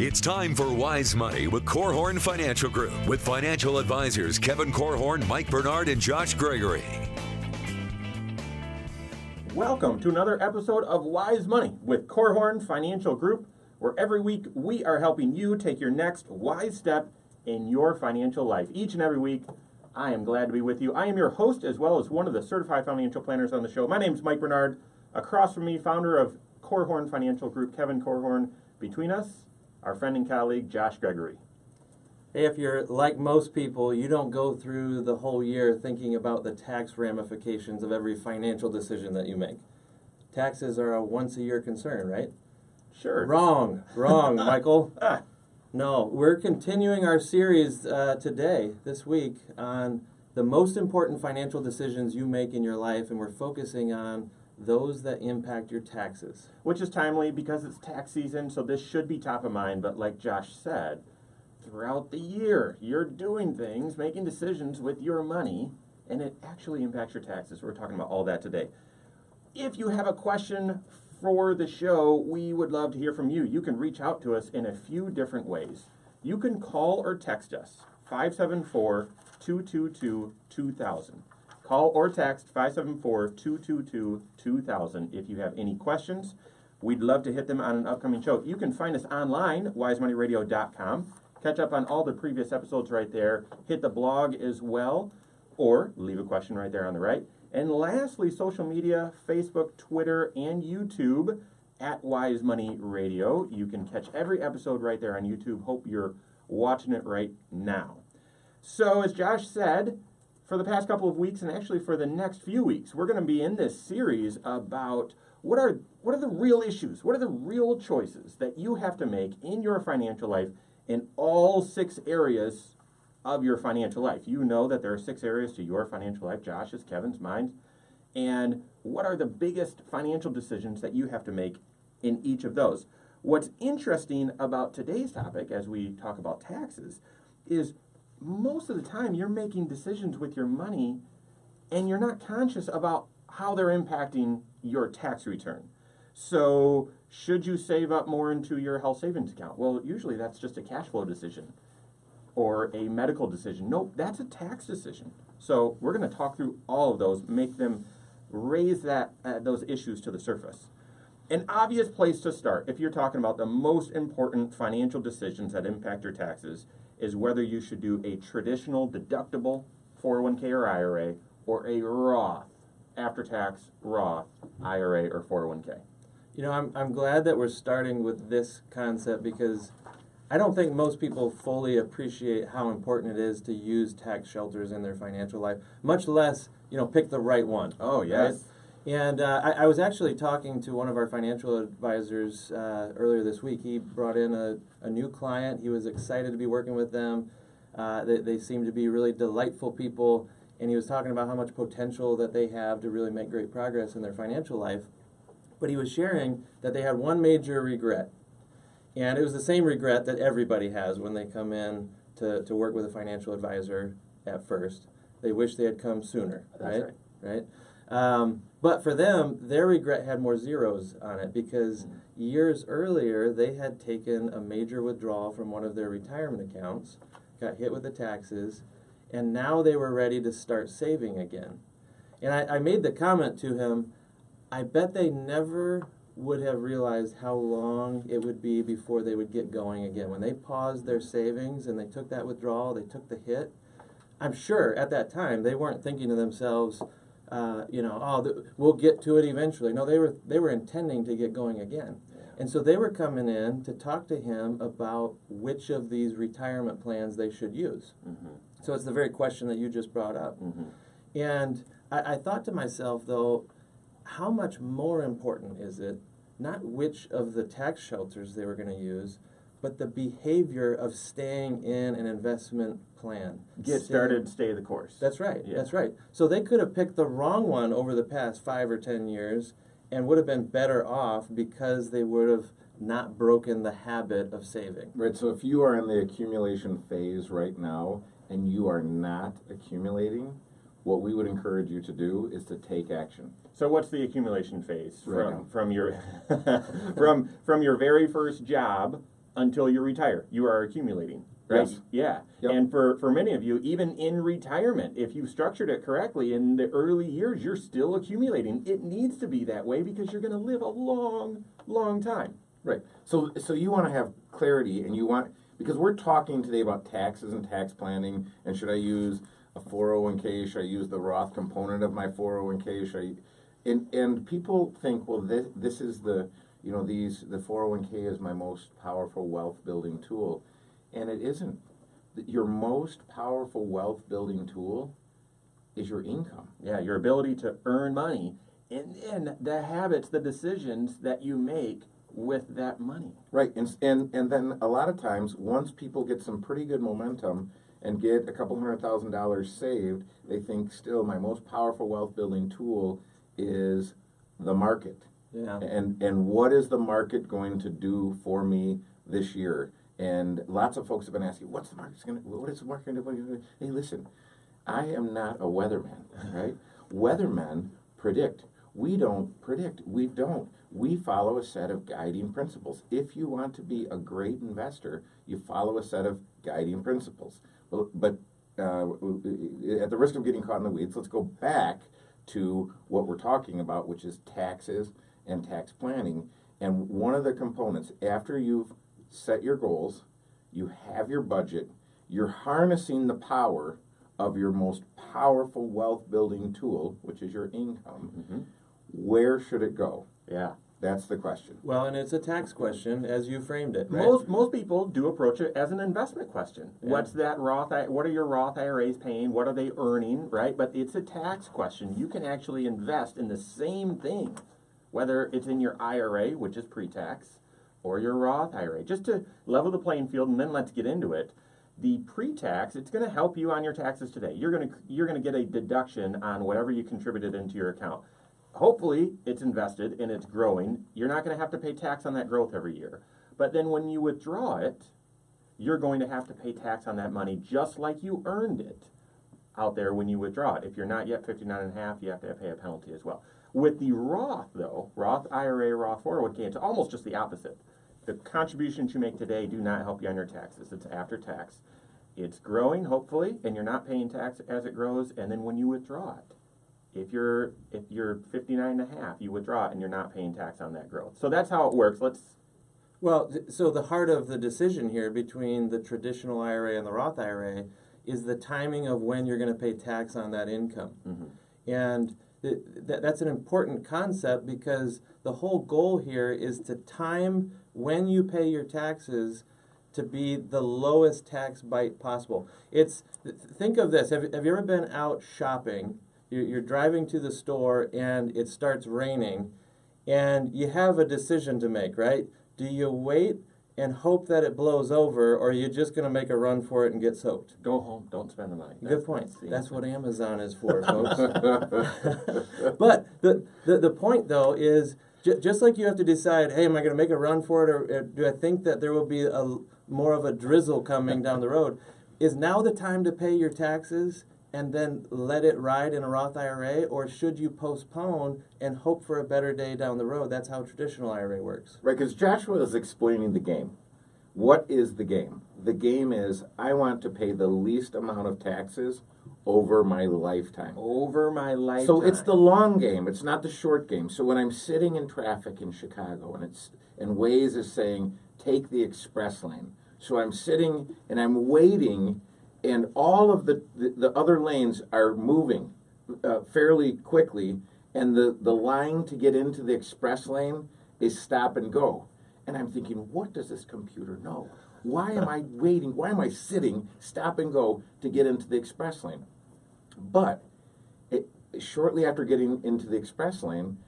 It's time for Wise Money with Korhorn Financial Group with financial advisors Kevin Korhorn, Mike Bernard, and Josh Gregory. Welcome to another episode of Wise Money with Korhorn Financial Group, where every week we are helping you take your next wise step in your financial life. Each and every week, I am glad to be with you. I am your host as well as one of the certified financial planners on the show. My name is Mike Bernard. Across from me, founder of Korhorn Financial Group, Kevin Korhorn. Between us, our friend and colleague, Josh Gregory. Hey, if you're like most people, you don't go through the whole year thinking about the tax ramifications of every financial decision that you make. Taxes are a once-a-year concern, right? Sure. Wrong, Michael. No, we're continuing our series this week, on the most important financial decisions you make in your life, and we're focusing on those that impact your taxes. Which is timely because it's tax season, so this should be top of mind, but like Josh said, throughout the year, you're doing things, making decisions with your money, and it actually impacts your taxes. We're talking about all that today. If you have a question for the show, we would love to hear from you. You can reach out to us in a few different ways. You can call or text us, 574-222-2000. Call or text 574-222-2000 if you have any questions. We'd love to hit them on an upcoming show. You can find us online, wisemoneyradio.com. Catch up on all the previous episodes right there. Hit the blog as well, or leave a question right there on the right. And lastly, social media, Facebook, Twitter, and YouTube at Wise Money Radio. You can catch every episode right there on YouTube. Hope you're watching it right now. So as Josh said, for the past couple of weeks, and actually for the next few weeks, we're going to be in this series about what are the real issues, what are the real choices that you have to make in your financial life in all 6 areas of your financial life. You know that there are 6 areas to your financial life. Josh's, Kevin's, mine. And what are the biggest financial decisions that you have to make in each of those? What's interesting about today's topic, as we talk about taxes, is most of the time you're making decisions with your money and you're not conscious about how they're impacting your tax return. So should you save up more into your health savings account? Well, usually that's just a cash flow decision or a medical decision. Nope, that's a tax decision. So we're going to talk through all of those, make them raise those issues to the surface. An obvious place to start, if you're talking about the most important financial decisions that impact your taxes, is whether you should do a traditional deductible 401k or IRA or a Roth, after-tax Roth IRA or 401k. You know, I'm glad that we're starting with this concept because I don't think most people fully appreciate how important it is to use tax shelters in their financial life, much less, pick the right one. Oh, yes. Right? And I was actually talking to one of our financial advisors earlier this week. He brought in a new client. He was excited to be working with them. They seem to be really delightful people, and he was talking about how much potential that they have to really make great progress in their financial life. But he was sharing that they had one major regret, and it was the same regret that everybody has when they come in to work with a financial advisor at first. They wish they had come sooner, That's right? But for them, their regret had more zeros on it because years earlier, they had taken a major withdrawal from one of their retirement accounts, got hit with the taxes, and now they were ready to start saving again. And I made the comment to him, I bet they never would have realized how long it would be before they would get going again. When they paused their savings and they took that withdrawal, they took the hit, I'm sure at that time they weren't thinking to themselves, we'll get to it eventually. No, they were intending to get going again. Yeah. And so they were coming in to talk to him about which of these retirement plans they should use. Mm-hmm. So it's the very question that you just brought up. Mm-hmm. And I thought to myself, though, how much more important is it, not which of the tax shelters they were going to use, but the behavior of staying in an investment plan. Get started, stay the course. That's right. Yeah. That's right. So they could have picked the wrong one over the past 5 or 10 years and would have been better off because they would have not broken the habit of saving. Right. So if you are in the accumulation phase right now and you are not accumulating, what we would encourage you to do is to take action. So what's the accumulation phase Right from your from your very first job until you retire. You are accumulating, right? Yes. Yeah. Yep. And for many of you, even in retirement, if you've structured it correctly in the early years, you're still accumulating. It needs to be that way because you're going to live a long, long time. Right. So you want to have clarity, and you want, because we're talking today about taxes and tax planning, and should I use a 401k? Should I use the Roth component of my 401k? Should I? And people think, well, this is the the 401k is my most powerful wealth building tool, and it isn't. Your most powerful wealth building tool is your income. Yeah, your ability to earn money, and then the habits, the decisions that you make with that money. Right, and then a lot of times, once people get some pretty good momentum and get a couple $100,000 saved, they think still my most powerful wealth building tool is the market. Yeah. And what is the market going to do for me this year? And lots of folks have been asking, what is the market going to do? Hey, listen, I am not a weatherman, right? Weathermen predict. We don't predict. We follow a set of guiding principles. If you want to be a great investor, you follow a set of guiding principles. But at the risk of getting caught in the weeds, let's go back to what we're talking about, which is taxes and tax planning. And one of the components, after you've set your goals, you have your budget, you're harnessing the power of your most powerful wealth building tool, which is your income. Mm-hmm. Where should it go? Yeah. That's the question. Well, and it's a tax question as you framed it, right? Most people do approach it as an investment question. Yeah. What's that what are your Roth IRAs paying? What are they earning, right? But it's a tax question. You can actually invest in the same thing, whether it's in your IRA, which is pre-tax, or your Roth IRA. Just to level the playing field, and then let's get into it. The pre-tax, it's going to help you on your taxes today. You're going to get a deduction on whatever you contributed into your account. Hopefully, it's invested and it's growing. You're not going to have to pay tax on that growth every year. But then when you withdraw it, you're going to have to pay tax on that money just like you earned it out there when you withdraw it. If you're not yet 59 and a half, you have to pay a penalty as well. With the Roth, though, Roth IRA, Roth 401k, it's almost just the opposite. The contributions you make today do not help you on your taxes. It's after tax. It's growing, hopefully, and you're not paying tax as it grows, and then when you withdraw it, if you're 59 and a half, you withdraw it and you're not paying tax on that growth. So that's how it works. So the heart of the decision here between the traditional IRA and the Roth IRA is the timing of when you're going to pay tax on that income. Mm-hmm. And that's an important concept because the whole goal here is to time when you pay your taxes to be the lowest tax bite possible. Think of this. Have you ever been out shopping? You're driving to the store and it starts raining and you have a decision to make, right? Do you wait and hope that it blows over, or are you just going to make a run for it and get soaked? Go home. Don't spend the money. Good point. That's what Amazon is for, folks. But the point, though, is just like you have to decide, hey, am I going to make a run for it, or do I think that there will be more of a drizzle coming down the road? Is now the time to pay your taxes and then let it ride in a Roth IRA, or should you postpone and hope for a better day down the road? That's how traditional IRA works. Right, because Joshua is explaining the game. What is the game? The game is I want to pay the least amount of taxes over my lifetime. Over my lifetime. So it's the long game. It's not the short game. So when I'm sitting in traffic in Chicago and Waze is saying, take the express lane. So I'm sitting and I'm waiting, and all of the other lanes are moving fairly quickly, and the line to get into the express lane is stop and go. And I'm thinking, what does this computer know? Why am I waiting? Why am I sitting, stop and go, to get into the express lane? But shortly after getting into the express lane,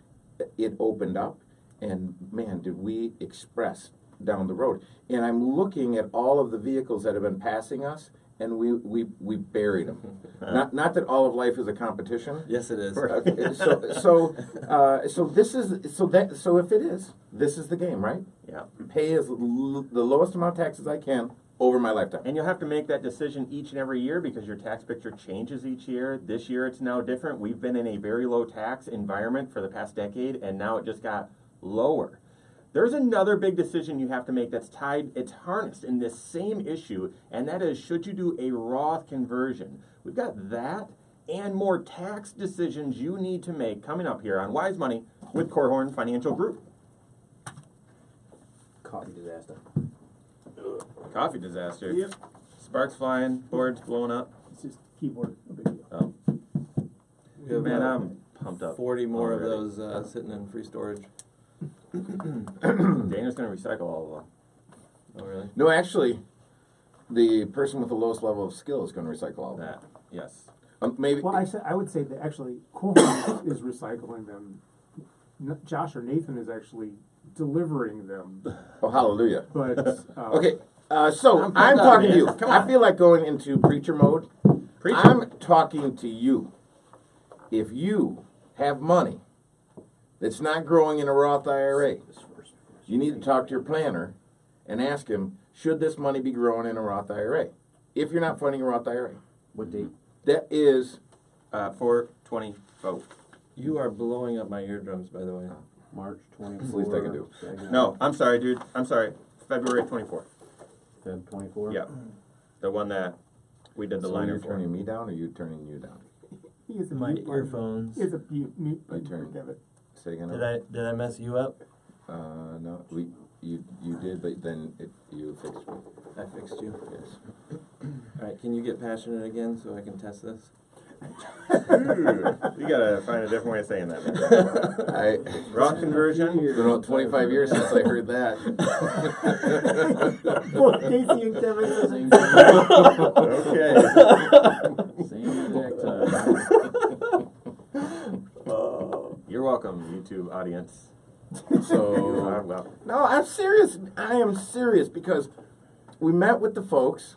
it opened up, and man, did we express down the road. And I'm looking at all of the vehicles that have been passing us, and we buried them. Not that all of life is a competition. Yes, it is. Okay, so if it is, this is the game, right? Yeah. Pay the lowest amount of taxes I can over my lifetime. And you'll have to make that decision each and every year because your tax picture changes each year. This year it's now different. We've been in a very low tax environment for the past decade, and now it just got lower. There's another big decision you have to make that's tied, it's harnessed in this same issue, and that is, should you do a Roth conversion? We've got that and more tax decisions you need to make coming up here on Wise Money with Korhorn Financial Group. Coffee disaster. Coffee disaster. Yep. Sparks flying, boards blowing up. It's just keyboard. No big deal. Oh. We have Man, about I'm pumped up. 40 more already. of those sitting in free storage. Dana's going to recycle all of them. Oh, really? No, actually, the person with the lowest level of skill is going to recycle all of that. That, yes. Maybe. Well, I would say that actually Korhorn is recycling them. Josh or Nathan is actually delivering them. Oh, hallelujah. But Okay, so I'm I'm pumped up, talking to man. you. Come I on. feel like going into preacher mode. Preacher. I'm talking to you. If you have money that's not growing in a Roth IRA, you need to talk to your planner and ask him, should this money be growing in a Roth IRA? If you're not funding a Roth IRA. what date? That is, 4/20 You are blowing up my eardrums, by the way. March 24th. It's the least I can do. No, I'm sorry, dude. I'm sorry. February 24th. Feb 24. Yeah. The one that we did the so liner you're for. turning me down or you turning you down? He has a My mute button. earphones. He has a mute button turn. for Kevin. Say again. Did I mess you up? No, you did, but then you fixed me. I fixed you. Yes. All right, can you get passionate again so I can test this? You gotta find a different way of saying that. Man. Roth conversion. It's been about 25 years since I heard that. Both Casey and Kevin are saying Okay. Same exact You're welcome, YouTube audience. So, Well, no, I'm serious. I am serious because we met with the folks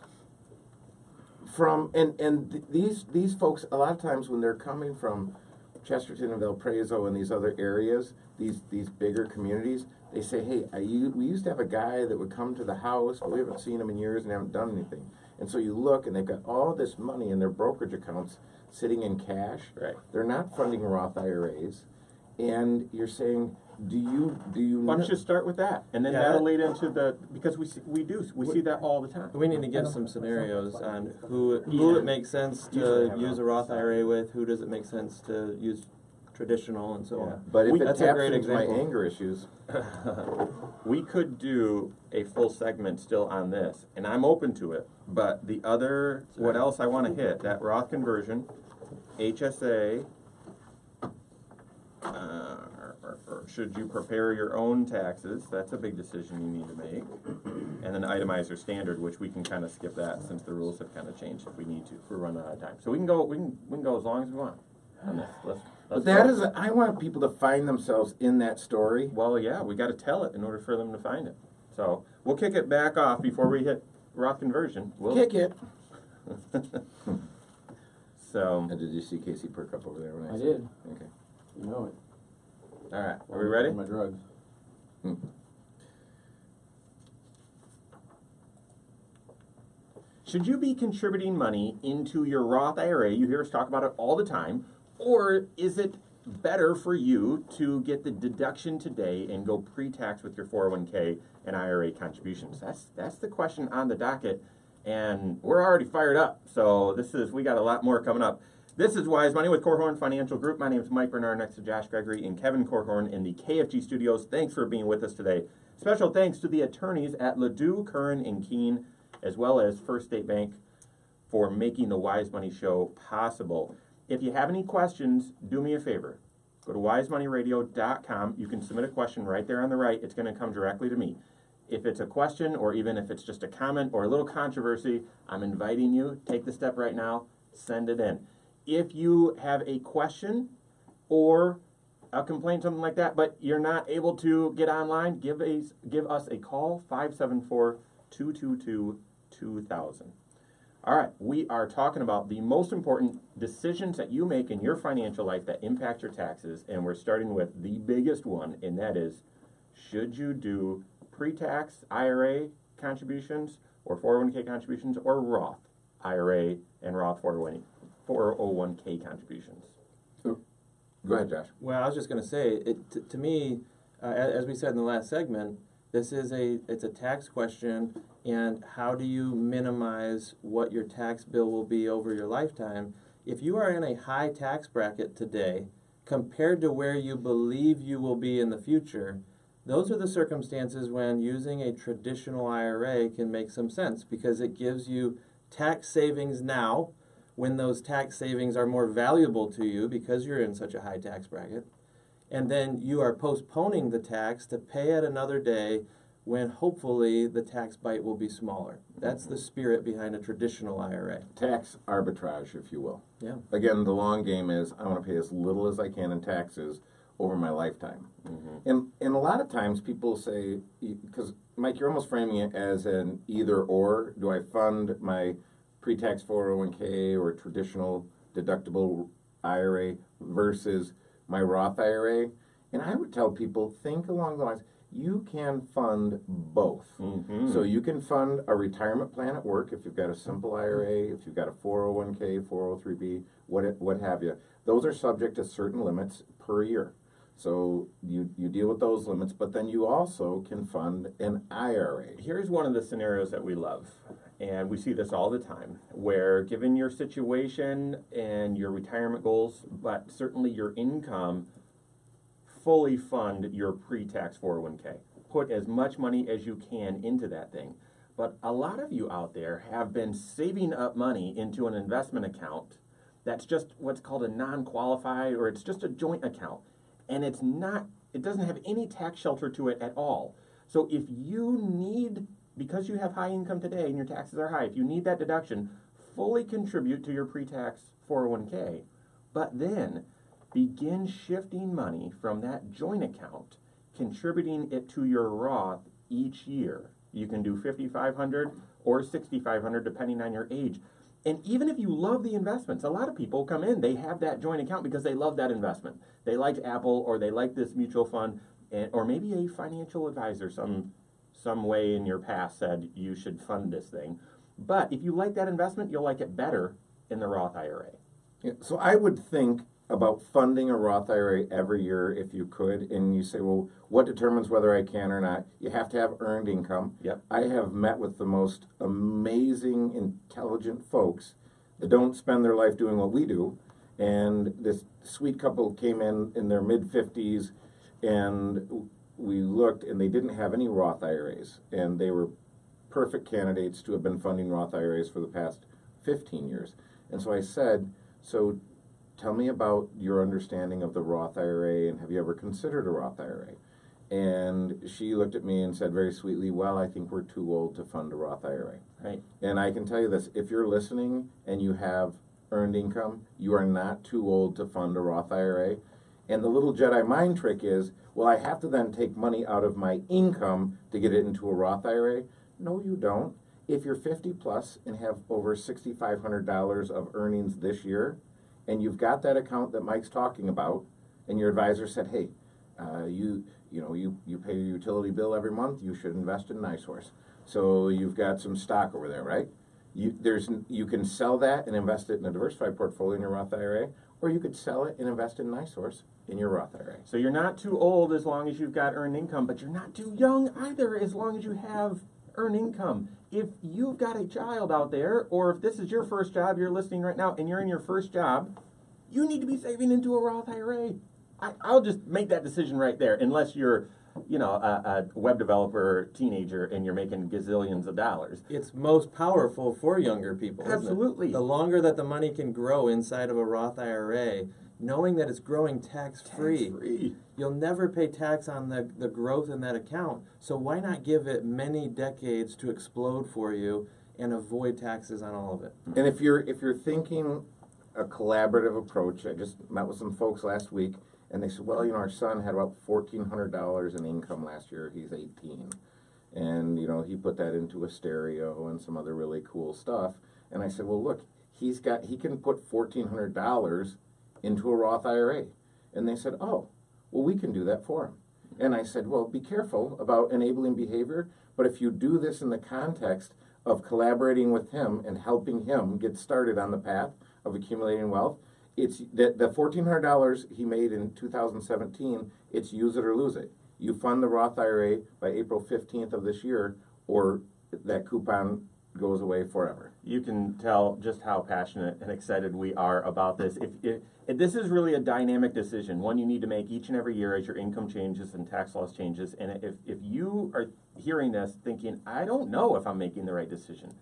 from, and these folks, a lot of times when they're coming from Chesterton and Valparaiso and these other areas, these bigger communities, they say, hey, we used to have a guy that would come to the house, but we haven't seen him in years and haven't done anything. And so you look, and they've got all this money in their brokerage accounts sitting in cash. Right. They're not funding Roth IRAs. And you're saying, do you why don't you start with that, and then Yeah. that'll lead into because we see that all the time. We need to give some scenarios on who it makes sense to use a Roth IRA with, who does it make sense to use traditional, and so on. But if it That's a taps great into my example. anger issues, We could do a full segment still on this, and I'm open to it. But the other, what else I want to hit, that Roth conversion, HSA, or should you prepare your own taxes? That's a big decision you need to make. And then itemizer standard, which we can kind of skip that since the rules have kind of changed if we need to. If we're running out of time, so we can go as long as we want on this. Let's but that go. is, I want people to find themselves in that story. Well, yeah, we got to tell it in order for them to find it. So we'll kick it back off before we hit Roth conversion. We'll Kick it. So, And did you see Casey perk up over there when I I said did. Okay. You know it. all right, are we ready? My drugs. Should you be contributing money into your Roth IRA? You hear us talk about it all the time. Or is it better for you to get the deduction today and go pre-tax with your 401k and IRA contributions? That's the question on the docket, and we're already fired up. So we got a lot more coming up. This is Wise Money with Korhorn Financial Group. My name is Mike Bernard, next to Josh Gregory and Kevin Korhorn in the KFG studios. Thanks for being with us today. Special thanks to the attorneys at Ladue, Curran, and Keene, as well as First State Bank for making the Wise Money Show possible. If you have any questions, do me a favor. Go to wisemoneyradio.com. You can submit a question right there on the right. It's going to come directly to me. If it's a question, or even if it's just a comment or a little controversy, I'm inviting you. Take the step right now. Send it in. If you have a question or a complaint, something like that, but you're not able to get online, give us a call, 574-222-2000. All right, we are talking about the most important decisions that you make in your financial life that impact your taxes, and we're starting with the biggest one, and that is, should you do pre-tax IRA contributions or 401k contributions, or Roth IRA and Roth 401k contributions? Go ahead, Josh. Well, I was just going to say, to me, as we said in the last segment, it's a tax question, and how do you minimize what your tax bill will be over your lifetime? If you are in a high tax bracket today, compared to where you believe you will be in the future, those are the circumstances when using a traditional IRA can make some sense, because it gives you tax savings now when those tax savings are more valuable to you because you're in such a high tax bracket. And then you are postponing the tax to pay at another day when hopefully the tax bite will be smaller. That's the spirit behind a traditional IRA. Tax arbitrage, if you will. Yeah. Again, the long game is I want to pay as little as I can in taxes over my lifetime. And a lot of times people say, because Mike, you're almost framing it as an either or. Do I fund my pre-tax 401k or traditional deductible IRA versus my Roth IRA? And I would tell people, think along the lines, you can fund both. So you can fund a retirement plan at work if you've got a simple IRA, if you've got a 401k, 403b, what have you. Those are subject to certain limits per year. So you deal with those limits, but then you also can fund an IRA. Here's one of the scenarios that we love, and we see this all the time, where given your situation and your retirement goals, but certainly your income, fully fund your pre-tax 401k. Put as much money as you can into that thing. But a lot of you out there have been saving up money into an investment account that's just what's called a non-qualified, or it's just a joint account. And it doesn't have any tax shelter to it at all. So if you need, because you have high income today and your taxes are high, if you need that deduction, fully contribute to your pre-tax 401k, but then begin shifting money from that joint account, contributing it to your Roth each year. You can do $5,500 or $6,500 depending on your age. And even if you love the investments, a lot of people come in, they have that joint account because they love that investment. They liked Apple, or they like this mutual fund, or maybe a financial advisor some way in your past said you should fund this thing. But if you like that investment, you'll like it better in the Roth IRA. Yeah, so I would think about funding a Roth IRA every year if you could, and you say, well, what determines whether I can or not? You have to have earned income. Yep. I have met with the most amazing, intelligent folks that don't spend their life doing what we do, and this sweet couple came in their mid-50s, and we looked, and they didn't have any Roth IRAs, and they were perfect candidates to have been funding Roth IRAs for the past 15 years. And so I said, so tell me about your understanding of the Roth IRA, and have you ever considered a Roth IRA? And she looked at me and said very sweetly, well, I think we're too old to fund a Roth IRA. Right. And I can tell you this, if you're listening and you have earned income, you are not too old to fund a Roth IRA. And the little Jedi mind trick is, well, I have to then take money out of my income to get it into a Roth IRA. No, you don't. If you're 50 plus and have over $6,500 of earnings this year, and you've got that account that Mike's talking about, and your advisor said, hey, you pay your utility bill every month, you should invest in NiceHorse. So you've got some stock over there, right? You can sell that and invest it in a diversified portfolio in your Roth IRA, or you could sell it and invest in NiceHorse in your Roth IRA. So you're not too old as long as you've got earned income, but you're not too young either as long as you have earned income. If you've got a child out there, or if this is your first job, you're listening right now, and you're in your first job, you need to be saving into a Roth IRA. I'll just make that decision right there, unless you're, a web developer teenager and you're making gazillions of dollars. It's most powerful for younger people, isn't it? Absolutely. The longer that the money can grow inside of a Roth IRA, knowing that it's growing tax-free, you'll never pay tax on the growth in that account. So why not give it many decades to explode for you and avoid taxes on all of it? And if you're thinking a collaborative approach, I just met with some folks last week, and they said, well, our son had about $1,400 in income last year. He's 18. And, he put that into a stereo and some other really cool stuff. And I said, well, look, he can put $1,400 into a Roth IRA. And they said, oh, well, we can do that for him. And I said, well, be careful about enabling behavior, but if you do this in the context of collaborating with him and helping him get started on the path of accumulating wealth, it's the $1,400 he made in 2017, it's use it or lose it. You fund the Roth IRA by April 15th of this year, or that coupon goes away forever. You can tell just how passionate and excited we are about this. If this is really a dynamic decision, one you need to make each and every year as your income changes and tax laws changes. And if you are hearing this thinking, I don't know if I'm making the right decision,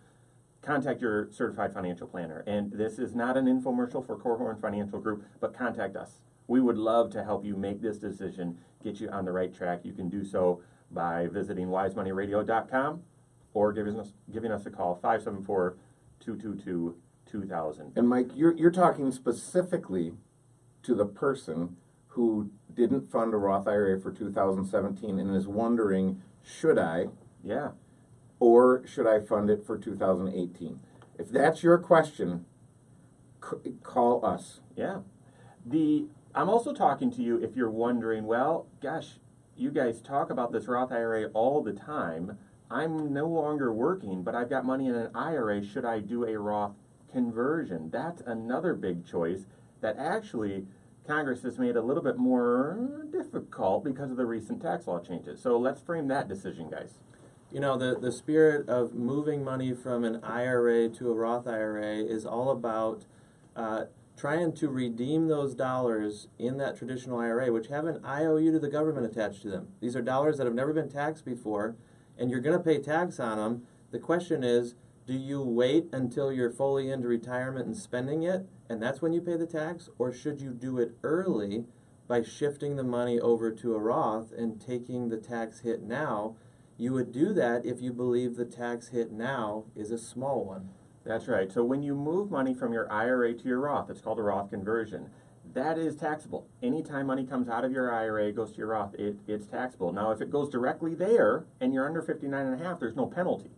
contact your certified financial planner. And this is not an infomercial for Korhorn Financial Group, but contact us. We would love to help you make this decision, get you on the right track. You can do so by visiting wisemoneyradio.com or giving us a call, 574-222-2000. And Mike, you're talking specifically to the person who didn't fund a Roth IRA for 2017 and is wondering, should I? Yeah. Or should I fund it for 2018? If that's your question, call us. Yeah. I'm also talking to you if you're wondering, well, gosh, you guys talk about this Roth IRA all the time. I'm no longer working, but I've got money in an IRA. Should I do a Roth conversion? That's another big choice that actually Congress has made a little bit more difficult because of the recent tax law changes. So let's frame that decision, guys. You know, the spirit of moving money from an IRA to a Roth IRA is all about trying to redeem those dollars in that traditional IRA, which have an IOU to the government attached to them. These are dollars that have never been taxed before, and you're going to pay tax on them. The question is, do you wait until you're fully into retirement and spending it, and that's when you pay the tax, or should you do it early by shifting the money over to a Roth and taking the tax hit now? You would do that if you believe the tax hit now is a small one. That's right. So when you move money from your IRA to your Roth, it's called a Roth conversion. That is taxable. Anytime money comes out of your IRA, goes to your Roth, it's taxable. Now, if it goes directly there and you're under 59.5, there's no penalty.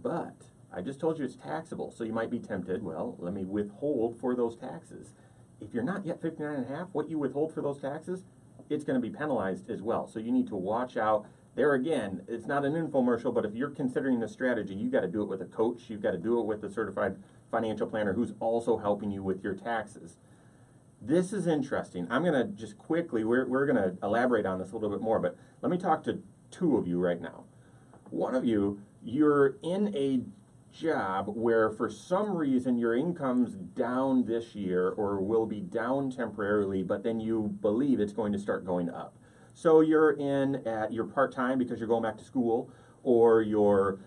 But I just told you it's taxable, so you might be tempted, well, let me withhold for those taxes. If you're not yet 59.5, what you withhold for those taxes, it's going to be penalized as well. So you need to watch out. There again, it's not an infomercial, but if you're considering this strategy, you've got to do it with a coach. You've got to do it with a certified financial planner who's also helping you with your taxes. This is interesting. I'm going to just quickly, we're going to elaborate on this a little bit more, but let me talk to two of you right now. One of you, you're in a job where for some reason your income's down this year or will be down temporarily, but then you believe it's going to start going up. So you're you're part-time because you're going back to school, or you're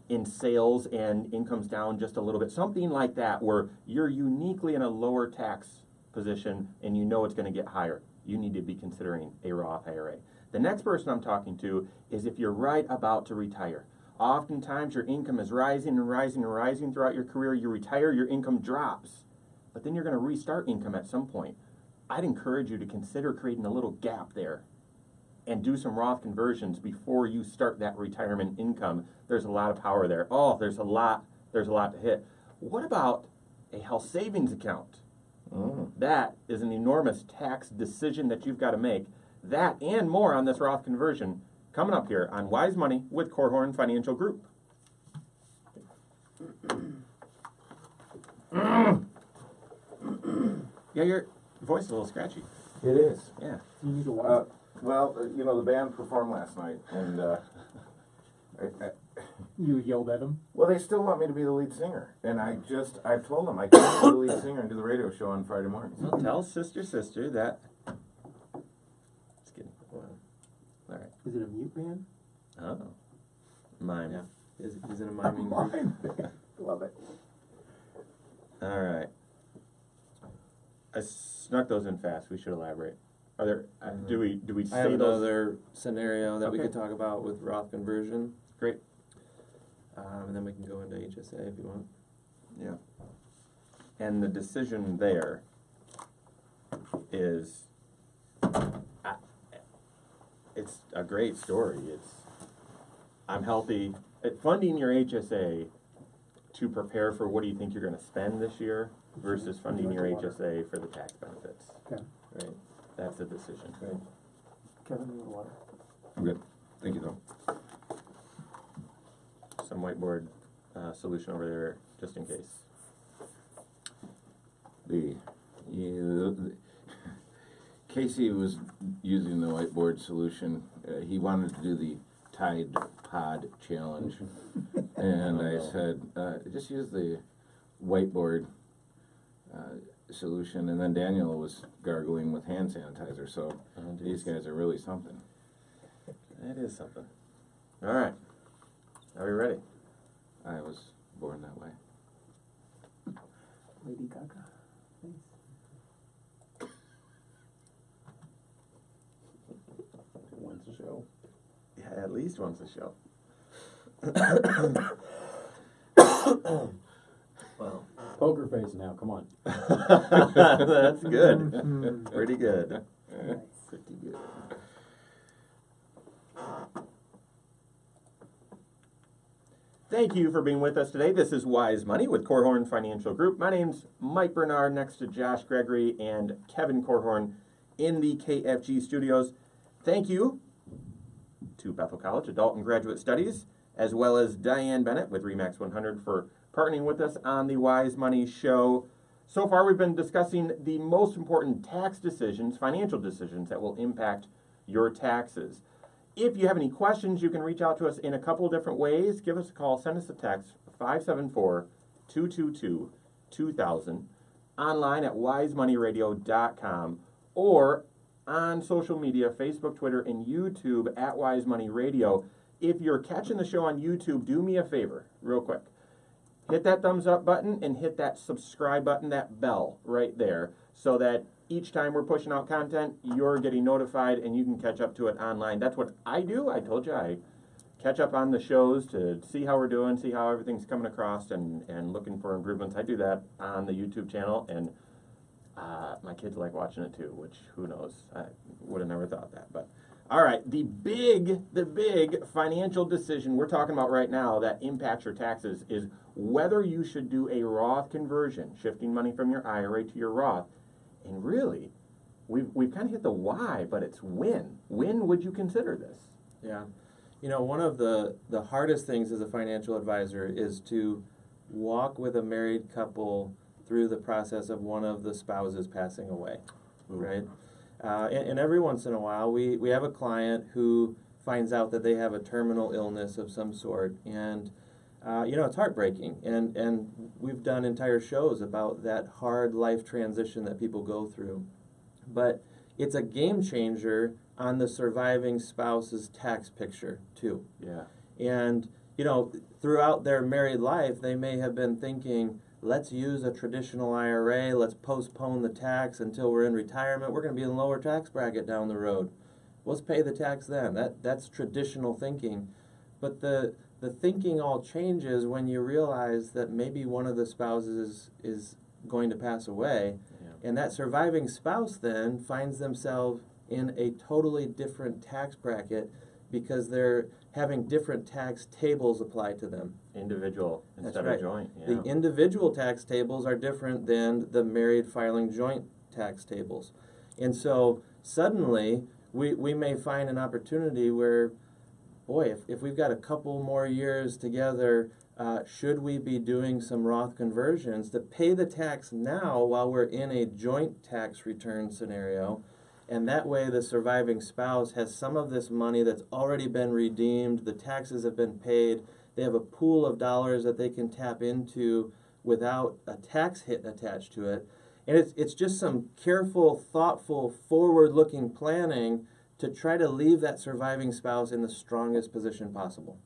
in sales and income's down just a little bit, something like that, where you're uniquely in a lower tax position and you know it's going to get higher. You need to be considering a Roth IRA. The next person I'm talking to is if you're right about to retire. Oftentimes your income is rising and rising and rising throughout your career. You retire, your income drops, but then you're going to restart income at some point. I'd encourage you to consider creating a little gap there and do some Roth conversions before you start that retirement income. There's a lot of power there. Oh, there's a lot to hit. What about a health savings account? That is an enormous tax decision that you've got to make. That and more on this Roth conversion coming up here on Wise Money with Korhorn Financial Group. Yeah, your voice is a little scratchy. It is. Yeah. You need to watch. Well, the band performed last night, and You yelled at him. well, they still want me to be the lead singer, and I've told them I can't be the lead singer and do the radio show on Friday mornings. Well, tell sister that. Just kidding. All right. Is it a mute band? Oh. Mime. Yeah, he's in a miming group. Love it. All right. I snuck those in fast. We should elaborate. Are there? Do we I have say those? another scenario that we Okay. could talk about with Roth conversion, Great. and then we can go into HSA if you want. Yeah. And the decision there is, it's a great story. I'm healthy. Funding your HSA to prepare for what do you think you're going to spend this year versus funding your HSA for the tax benefits. Okay. Right. That's the decision. Right. Kevin, you want water? I'm good. Thank you, though. Some whiteboard solution over there just in case. Casey was using the whiteboard solution. He wanted to do the Tide Pod Challenge. And I said, just use the whiteboard solution. And then Daniel was gargling with hand sanitizer. So these guys are really something. It is something. All right. Are we ready? I was born that way. Lady Gaga. Once a show. Yeah, at least once a show. Well, poker face now. Come on. That's good. Pretty good. Pretty good. Thank you for being with us today. This is Wise Money with Korhorn Financial Group. My name's Mike Bernard, next to Josh Gregory and Kevin Korhorn in the KFG studios. Thank you to Bethel College Adult and Graduate Studies, as well as Diane Bennett with Remax 100 for partnering with us on the Wise Money Show. So far, we've been discussing the most important tax decisions, financial decisions that will impact your taxes. If you have any questions, you can reach out to us in a couple of different ways. Give us a call, send us a text, 574-222-2000, online at wisemoneyradio.com, or on social media, Facebook, Twitter, and YouTube at Wise Money Radio. If you're catching the show on YouTube, do me a favor, real quick. Hit that thumbs up button and hit that subscribe button, that bell right there, so that each time we're pushing out content, you're getting notified and you can catch up to it online. That's what I do. I told you I catch up on the shows to see how we're doing, see how everything's coming across, and looking for improvements. I do that on the YouTube channel, and my kids like watching it too, which who knows? I would have never thought that. But all right, the big financial decision we're talking about right now that impacts your taxes is whether you should do a Roth conversion, shifting money from your IRA to your Roth. And really, we've kind of hit the why, but it's when. When would you consider this? Yeah. You know, one of the hardest things as a financial advisor is to walk with a married couple through the process of one of the spouses passing away, right? And every once in a while, we have a client who finds out that they have a terminal illness of some sort, and you know, it's heartbreaking, and we've done entire shows about that hard life transition that people go through. But it's a game changer on the surviving spouse's tax picture, too. Yeah. And, you know, throughout their married life, they may have been thinking, let's use a traditional IRA, let's postpone the tax until we're in retirement. We're going to be in a lower tax bracket down the road. Let's pay the tax then. That's traditional thinking. But the thinking all changes when you realize that maybe one of the spouses is going to pass away, and that surviving spouse then finds themselves in a totally different tax bracket because they're having different tax tables applied to them. Individual instead of joint. Yeah. The individual tax tables are different than the married filing joint tax tables. And so suddenly we may find an opportunity where, boy, if we've got a couple more years together, should we be doing some Roth conversions to pay the tax now while we're in a joint tax return scenario? And that way the surviving spouse has some of this money that's already been redeemed, the taxes have been paid, they have a pool of dollars that they can tap into without a tax hit attached to it. And it's just some careful, thoughtful, forward-looking planning to try to leave that surviving spouse in the strongest position possible.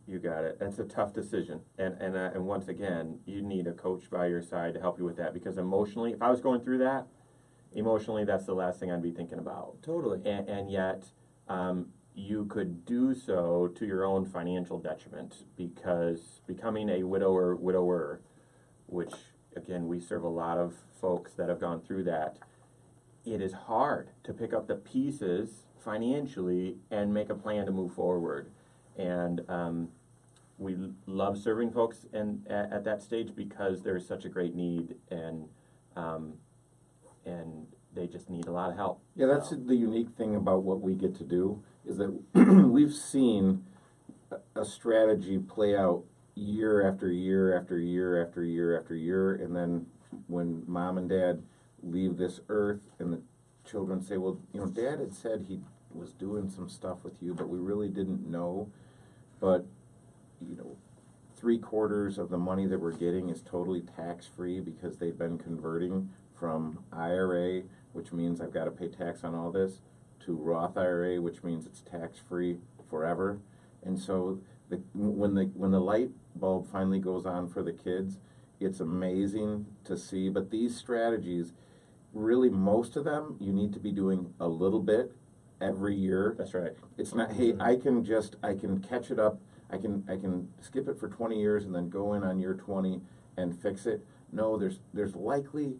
You got it. That's a tough decision. And once again, you need a coach by your side to help you with that, because emotionally, if I was going through that, emotionally, that's the last thing I'd be thinking about. Totally. And yet, you could do so to your own financial detriment, because becoming a widower, which, again, we serve a lot of folks that have gone through that, it is hard to pick up the pieces financially and make a plan to move forward. And we love serving folks at that stage because there's such a great need, and they just need a lot of help. Yeah, that's the unique thing about what we get to do, is that we've seen a strategy play out year after year after year after year after year, and then when mom and dad leave this earth and the children say, well, Dad had said he was doing some stuff with you, but we really didn't know. But, 3/4 of the money that we're getting is totally tax-free because they've been converting from IRA, which means I've got to pay tax on all this, to Roth IRA, which means it's tax-free forever. And so when the light bulb finally goes on for the kids, it's amazing to see. But these strategies, really most of them, you need to be doing a little bit every year. That's right. It's not, hey, I can catch it up. I can skip it for 20 years and then go in on year 20 and fix it. No, there's likely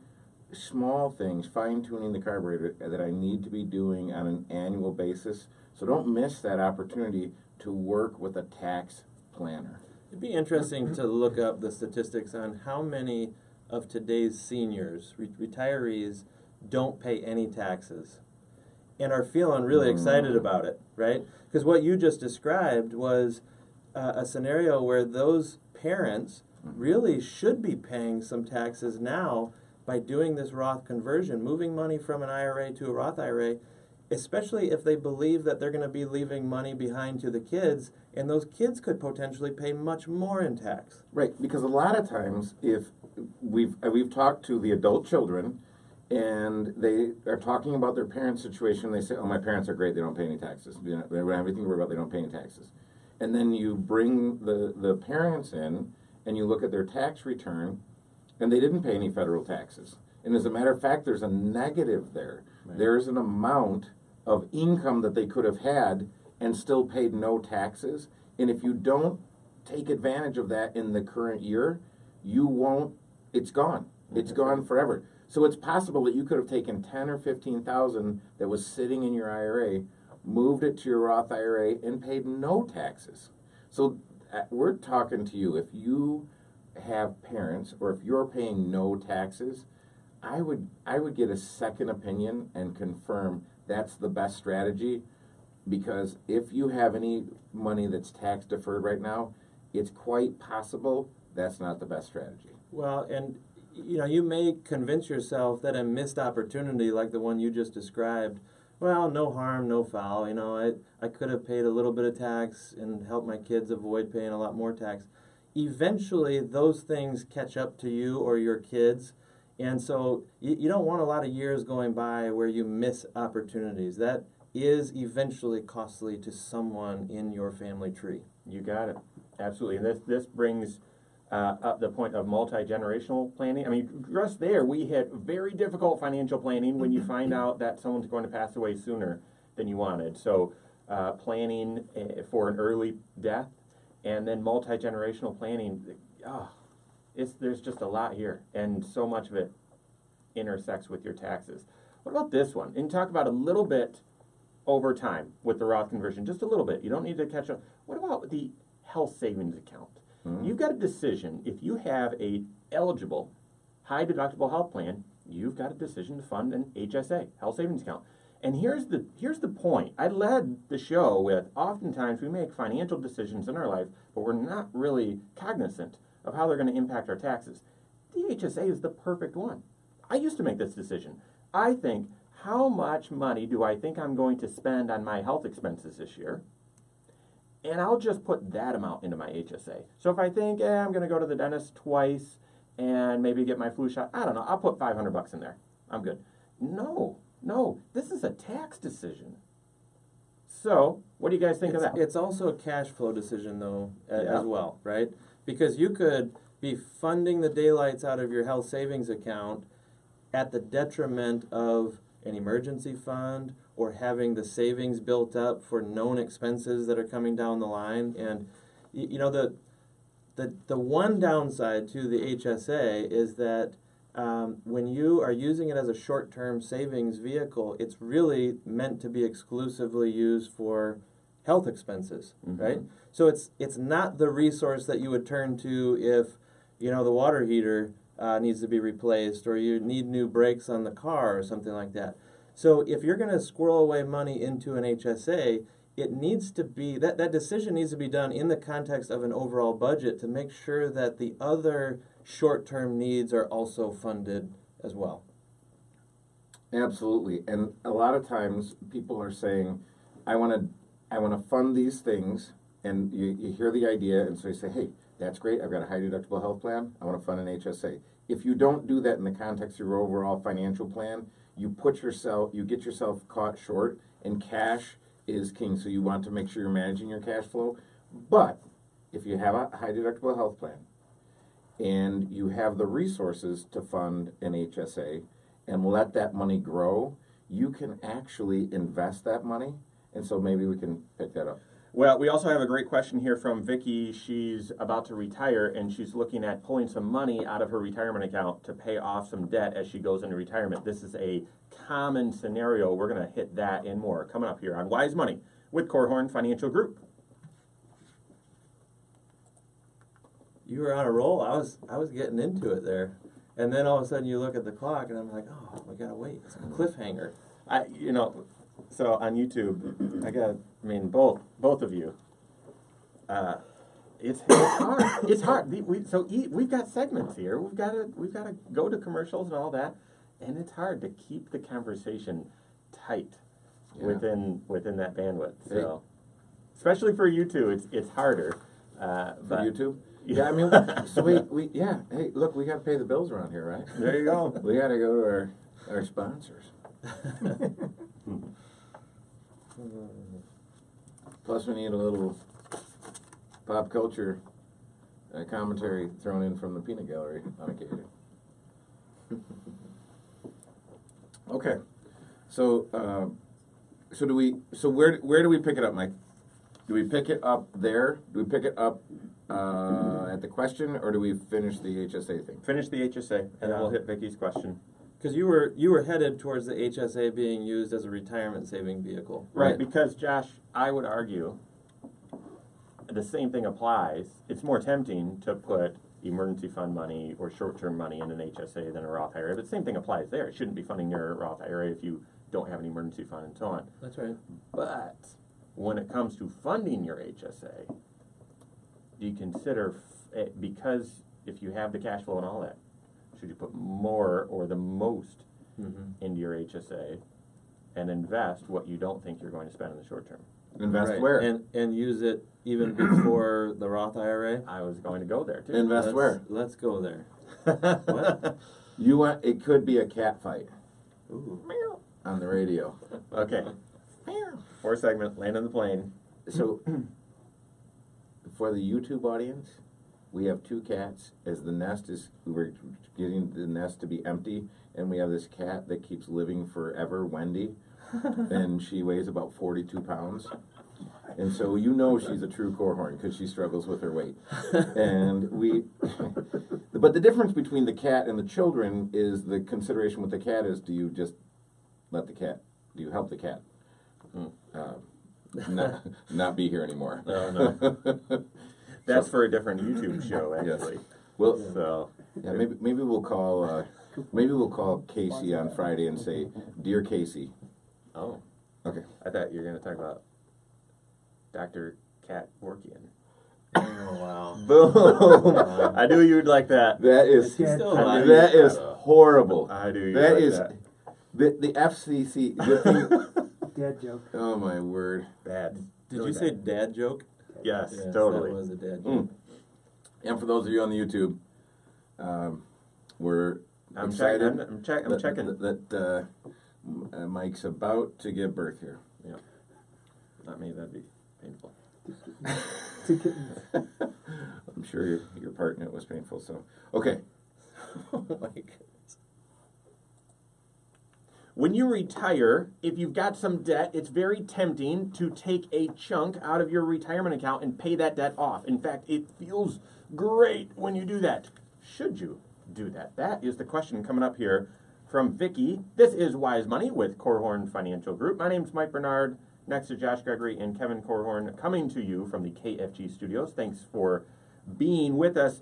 small things, fine-tuning the carburetor, that I need to be doing on an annual basis. So don't miss that opportunity to work with a tax planner. It'd be interesting to look up the statistics on how many of today's seniors, retirees, don't pay any taxes and are feeling really excited about it, right? Because what you just described was a scenario where those parents really should be paying some taxes now by doing this Roth conversion, moving money from an IRA to a Roth IRA, especially if they believe that they're going to be leaving money behind to the kids, and those kids could potentially pay much more in tax. Right, because a lot of times, if we've talked to the adult children, and they are talking about their parents' situation, they say, "Oh, my parents are great; they don't pay any taxes. They don't have everything to worry about; they don't pay any taxes." And then you bring the parents in, and you look at their tax return, and they didn't pay any federal taxes. And as a matter of fact, there's a negative there. Right. There's an amount of income that they could have had and still paid no taxes. And if you don't take advantage of that in the current year, you won't, it's gone. It's gone forever. So it's possible that you could have taken 10 or 15,000 that was sitting in your IRA, moved it to your Roth IRA, and paid no taxes. So we're talking to you. If you have parents, or if you're paying no taxes, I would get a second opinion and confirm that's the best strategy, because if you have any money that's tax deferred right now, it's quite possible that's not the best strategy. Well, and you may convince yourself that a missed opportunity like the one you just described, well, no harm, no foul. I could have paid a little bit of tax and helped my kids avoid paying a lot more tax. Eventually, those things catch up to you or your kids, and so you don't want a lot of years going by where you miss opportunities. That is eventually costly to someone in your family tree. You got it. Absolutely. And this brings up the point of multi-generational planning. I mean, just there, we hit very difficult financial planning when you find out that someone's going to pass away sooner than you wanted. So planning for an early death, and then multi-generational planning. There's just a lot here, and so much of it intersects with your taxes. What about this one? And talk about a little bit over time with the Roth conversion, just a little bit. You don't need to catch up. What about the health savings account? You've got a decision. If you have a eligible, high deductible health plan, you've got a decision to fund an HSA, health savings account. And here's the point. I led the show with, oftentimes we make financial decisions in our life, but we're not really cognizant of how they're going to impact our taxes. The HSA is the perfect one. I used to make this decision. I think, how much money do I think I'm going to spend on my health expenses this year? And I'll just put that amount into my HSA. So if I think, I'm going to go to the dentist twice and maybe get my flu shot, I don't know, I'll put $500 in there. I'm good. No, this is a tax decision. So, what do you guys think of that? It's also a cash flow decision, though, as well, right? Because you could be funding the daylights out of your health savings account at the detriment of an emergency fund or having the savings built up for known expenses that are coming down the line. And the one downside to the HSA is that when you are using it as a short-term savings vehicle, it's really meant to be exclusively used for health expenses, right? So it's not the resource that you would turn to if the water heater needs to be replaced, or you need new brakes on the car or something like that. So if you're going to squirrel away money into an HSA, it needs to be, that decision needs to be done in the context of an overall budget to make sure that the other short-term needs are also funded as well. Absolutely, and a lot of times people are saying, I want to fund these things, and you hear the idea, and so you say, hey, that's great, I've got a high deductible health plan, I want to fund an HSA. If you don't do that in the context of your overall financial plan, you get yourself caught short, and cash is king, so you want to make sure you're managing your cash flow. But if you have a high deductible health plan, and you have the resources to fund an HSA, and let that money grow, you can actually invest that money. And so maybe we can pick that up. Well, we also have a great question here from Vicki. She's about to retire, and she's looking at pulling some money out of her retirement account to pay off some debt as she goes into retirement. This is a common scenario. We're going to hit that and more coming up here on Wise Money with Korhorn Financial Group. You were on a roll. I was getting into it there. And then all of a sudden you look at the clock and I'm like, oh, we gotta wait. It's a cliffhanger. So on YouTube, both of you. It's hard. It's hard. We've got segments here. We've got to go to commercials and all that, and it's hard to keep the conversation tight within that bandwidth. So, especially for you two, it's harder. For but YouTube? Yeah, I mean, so hey, look, we got to pay the bills around here, right? There you go. We got to go to our sponsors. Plus, we need a little pop culture commentary thrown in from the peanut gallery on occasion. Okay, so where do we pick it up, Mike? Do we pick it up there? Do we pick it up at the question, or do we finish the HSA thing? Finish the HSA, and then we'll hit Vicky's question. Because you were headed towards the HSA being used as a retirement saving vehicle. Right, because Josh, I would argue the same thing applies. It's more tempting to put emergency fund money or short-term money in an HSA than a Roth IRA, but the same thing applies there. It shouldn't be funding your Roth IRA if you don't have an emergency fund and so on. That's right. But when it comes to funding your HSA, do you consider, because if you have the cash flow and all that, should you put more or the most into your HSA and invest what you don't think you're going to spend in the short term? Invest where? And use it even before the Roth IRA? I was going to go there too. Invest where? Let's go there. What? It could be a cat fight. Ooh. On the radio. Okay. Fourth segment, land on the plane. So, for the YouTube audience, we have two cats. As the nest we're getting the nest to be empty, and we have this cat that keeps living forever, Wendy, and she weighs about 42 pounds. And so she's a true Korhorn because she struggles with her weight. And but the difference between the cat and the children is the consideration with the cat is, do you just let the cat, do you help the cat? Not be here anymore. No. That's for a different YouTube show, actually. Yes. Well, so yeah, maybe we'll call Casey on Friday and say, "Dear Casey." Oh, okay. I thought you were going to talk about Dr. Kat Workian. Oh, wow. Boom! I knew you'd like that. That is That is horrible. I do. That like is that. The FCC. The thing, Dad joke. oh my word! Bad. Did Really you say bad. dad joke? Yes, Yes, totally. that was a dad joke. And for those of you on the YouTube, we're I'm excited. checking. I'm checking. That Mike's about to give birth here. Yeah. Not me. That'd be painful. Two kittens. I'm sure your part in it was painful. So okay. Oh my goodness. When you retire, if you've got some debt, it's very tempting to take a chunk out of your retirement account and pay that debt off. In fact, it feels great when you do that. Should you do that? That is the question coming up here from Vicki. This is Wise Money with Korhorn Financial Group. My name's Mike Bernard, next to Josh Gregory and Kevin Korhorn, coming to you from the KFG studios. Thanks for being with us.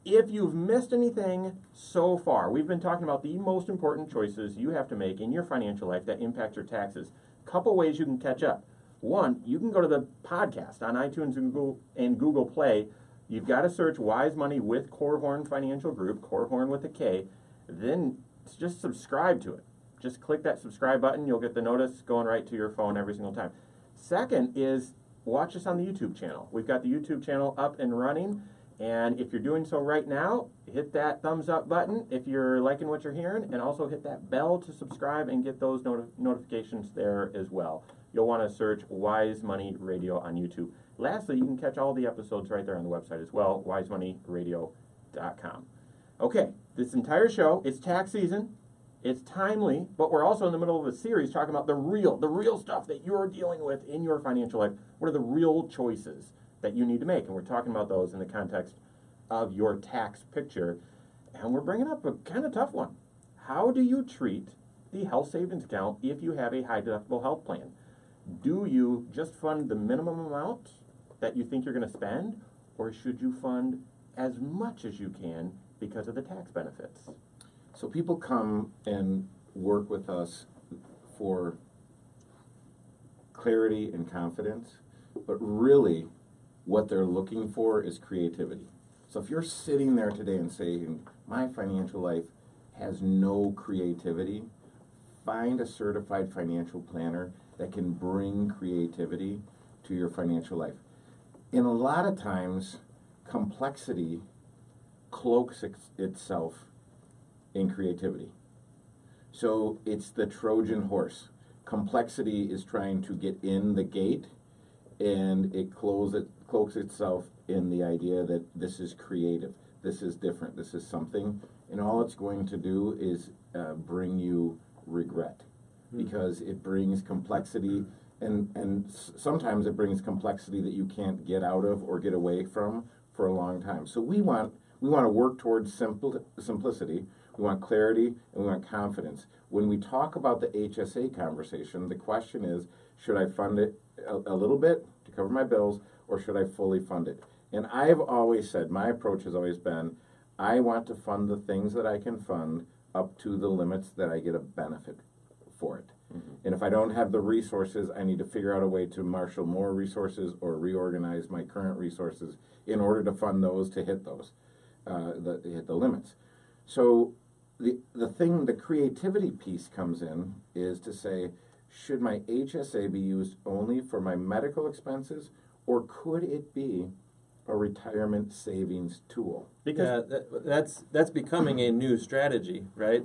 If you've missed anything so far, we've been talking about the most important choices you have to make in your financial life that impact your taxes. Couple ways you can catch up. One, you can go to the podcast on iTunes and Google Play. You've got to search Wise Money with Korhorn Financial Group, Korhorn with a K. Then just subscribe to it. Just click that subscribe button. You'll get the notice going right to your phone every single time. Second is watch us on the YouTube channel. We've got the YouTube channel up and running. And if you're doing so right now, hit that thumbs up button if you're liking what you're hearing, and also hit that bell to subscribe and get those notifications there as well. You'll want to search Wise Money Radio on YouTube. Lastly, you can catch all the episodes right there on the website as well, wisemoneyradio.com. Okay, this entire show, it's tax season, it's timely, but we're also in the middle of a series talking about the real stuff that you're dealing with in your financial life. What are the real choices that you need to make? And we're talking about those in the context of your tax picture. And we're bringing up a kind of tough one. How do you treat the health savings account if you have a high deductible health plan? Do you just fund the minimum amount that you think you're going to spend, or should you fund as much as you can because of the tax benefits? So people come and work with us for clarity and confidence, but really what they're looking for is creativity. So if you're sitting there today and saying, my financial life has no creativity, find a certified financial planner that can bring creativity to your financial life. And a lot of times, complexity cloaks itself in creativity. So it's the Trojan horse. Complexity is trying to get in the gate, and it cloaks itself in the idea that this is creative, this is different, this is something, and all it's going to do is bring you regret, because it brings complexity, and sometimes it brings complexity that you can't get out of or get away from for a long time. So we want to work towards simplicity. We want clarity, and we want confidence. When we talk about the HSA conversation, the question is, should I fund it a little bit to cover my bills, or should I fully fund it? And I've always said, my approach has always been, I want to fund the things that I can fund up to the limits that I get a benefit for it. Mm-hmm. And if I don't have the resources, I need to figure out a way to marshal more resources or reorganize my current resources in order to fund those to hit those, hit the limits. So the creativity piece comes in is to say, should my HSA be used only for my medical expenses, or could it be a retirement savings tool? Because that's becoming a new strategy, right?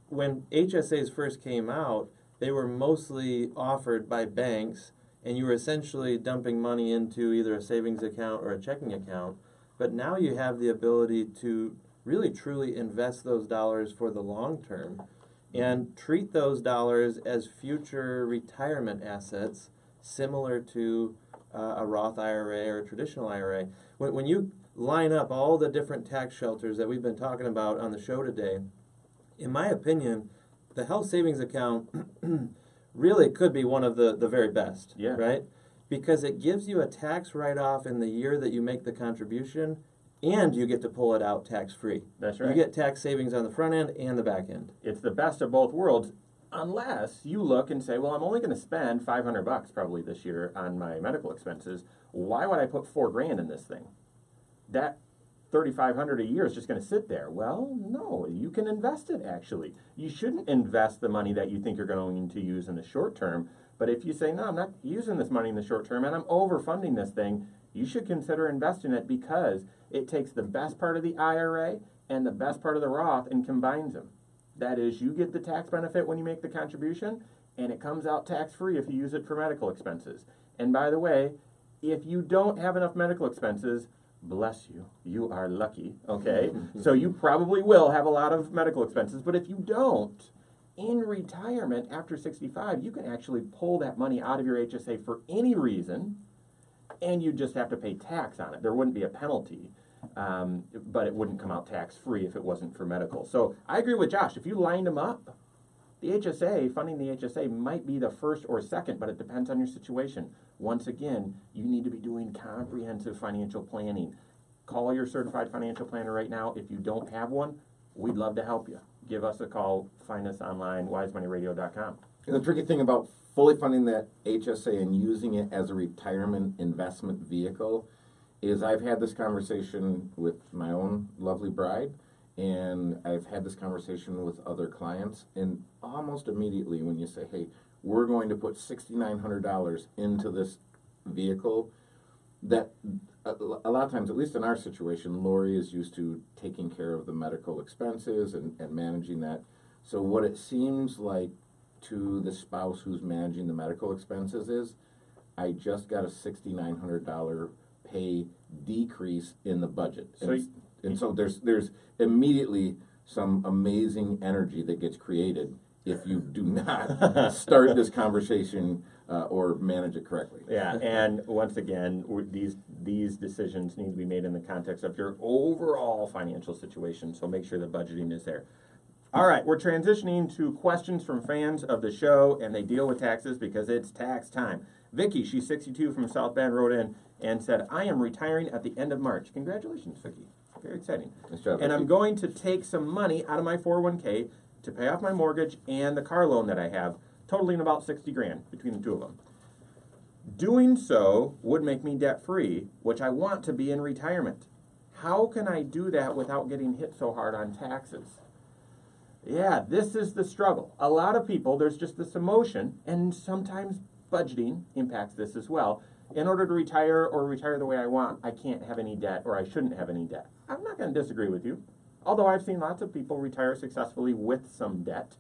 When HSAs first came out, they were mostly offered by banks, and you were essentially dumping money into either a savings account or a checking account. But now you have the ability to really truly invest those dollars for the long term and treat those dollars as future retirement assets, similar to a Roth IRA or a traditional IRA. When you line up all the different tax shelters that we've been talking about on the show today, in my opinion, the health savings account really could be one of the very best, right? Because it gives you a tax write-off in the year that you make the contribution, and you get to pull it out tax-free. That's right. You get tax savings on the front end and the back end. It's the best of both worlds, unless you look and say, well, I'm only going to spend $500 probably this year on my medical expenses. Why would I put $4,000 in this thing? That $3,500 a year is just going to sit there. Well, no, you can invest it, actually. You shouldn't invest the money that you think you're going to use in the short term. But if you say, no, I'm not using this money in the short term and I'm overfunding this thing, you should consider investing it, because it takes the best part of the IRA and the best part of the Roth and combines them. That is, you get the tax benefit when you make the contribution, and it comes out tax-free if you use it for medical expenses. And by the way, if you don't have enough medical expenses, bless you, you are lucky, okay? So you probably will have a lot of medical expenses, but if you don't, in retirement after 65, you can actually pull that money out of your HSA for any reason, and you just have to pay tax on it. There wouldn't be a penalty, but it wouldn't come out tax-free if it wasn't for medical. So I agree with Josh. If you lined them up, the HSA, funding the HSA might be the first or second, but it depends on your situation. Once again, you need to be doing comprehensive financial planning. Call your certified financial planner right now. If you don't have one, we'd love to help you. Give us a call. Find us online, wisemoneyradio.com. And the tricky thing about fully funding that HSA and using it as a retirement investment vehicle is I've had this conversation with my own lovely bride, and I've had this conversation with other clients, and almost immediately when you say, hey, we're going to put $6,900 into this vehicle, that a lot of times, at least in our situation, Lori is used to taking care of the medical expenses and managing that. So what it seems like to the spouse who's managing the medical expenses is, I just got a $6,900 pay decrease in the budget. So there's immediately some amazing energy that gets created if you do not start this conversation or manage it correctly. Yeah, and once again, these decisions need to be made in the context of your overall financial situation, so make sure the budgeting is there. All right, we're transitioning to questions from fans of the show, and they deal with taxes because it's tax time. Vicky, she's 62 from South Bend, wrote in and said, I am retiring at the end of March. Congratulations, Vicky. Very exciting. Nice job, and Vicky. I'm going to take some money out of my 401k to pay off my mortgage and the car loan that I have, totaling about 60 grand between the two of them. Doing so would make me debt-free, which I want to be in retirement. How can I do that without getting hit so hard on taxes? Yeah, this is the struggle. A lot of people, there's just this emotion, and sometimes budgeting impacts this as well. In order to retire or retire the way I want, I can't have any debt, or I shouldn't have any debt. I'm not going to disagree with you. Although I've seen lots of people retire successfully with some debt,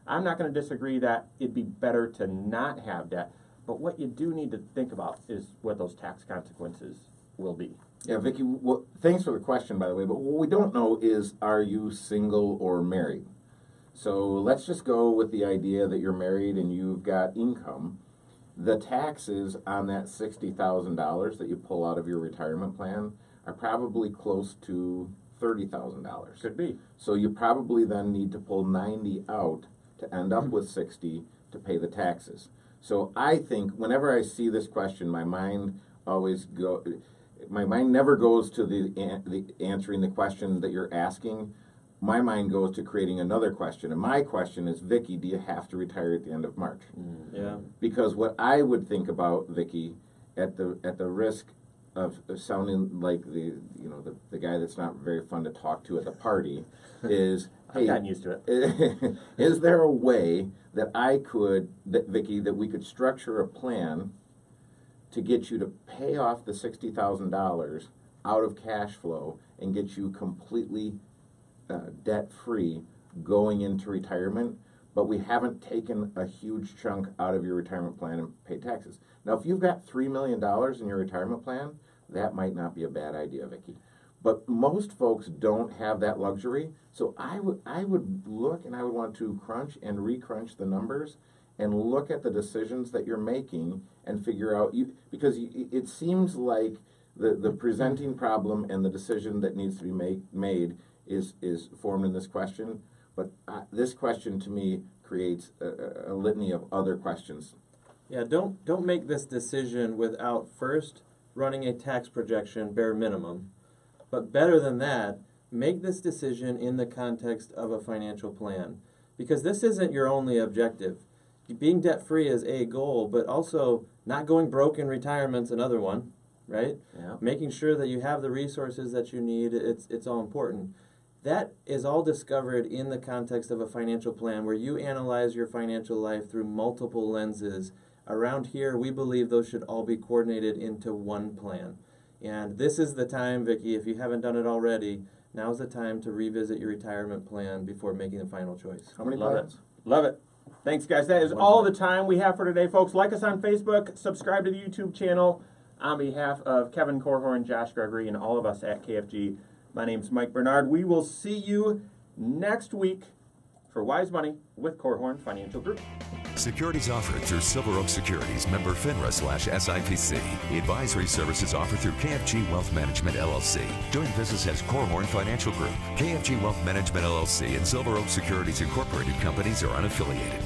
I'm not going to disagree that it'd be better to not have debt. But what you do need to think about is what those tax consequences will be. Yeah, Vicky, well, thanks for the question, by the way, but what we don't know is, are you single or married? So let's just go with the idea that you're married and you've got income. The taxes on that $60,000 that you pull out of your retirement plan are probably close to $30,000. Could be. So you probably then need to pull 90 out to end up with 60 to pay the taxes. So I think whenever I see this question, my mind never goes to the answering the question that you're asking. My mind goes to creating another question. And my question is, Vicky, do you have to retire at the end of March? Yeah. Because what I would think about, Vicky, at the risk of sounding like the guy that's not very fun to talk to at the party, is, I've hey, gotten used to it. is there a way that Vicky, that we could structure a plan to get you to pay off the $60,000 out of cash flow and get you completely debt-free going into retirement, but we haven't taken a huge chunk out of your retirement plan and paid taxes? Now, if you've got $3 million in your retirement plan, that might not be a bad idea, Vicky. But most folks don't have that luxury, so I would look and I would want to crunch and recrunch the numbers and look at the decisions that you're making and figure out, because it seems like the presenting problem and the decision that needs to be made is formed in this question, but this question to me creates a litany of other questions. Yeah, don't make this decision without first running a tax projection bare minimum. But better than that, make this decision in the context of a financial plan. Because this isn't your only objective. Being debt-free is a goal, but also not going broke in retirement's another one, right? Yeah. Making sure that you have the resources that you need, it's all important. That is all discovered in the context of a financial plan where you analyze your financial life through multiple lenses. Around here, we believe those should all be coordinated into one plan. And this is the time, Vicky, if you haven't done it already, now's the time to revisit your retirement plan before making the final choice. How many Love plans? it. Love it. Thanks, guys. That is all the time we have for today, folks. Like us on Facebook, subscribe to the YouTube channel. On behalf of Kevin Korhorn, Josh Gregory, and all of us at KFG, my name's Mike Bernard. We will see you next week for Wise Money with Korhorn Financial Group. Securities offered through Silver Oak Securities, member FINRA/SIPC. Advisory services offered through KFG Wealth Management LLC. Doing business as Korhorn Financial Group. KFG Wealth Management LLC and Silver Oak Securities Incorporated companies are unaffiliated.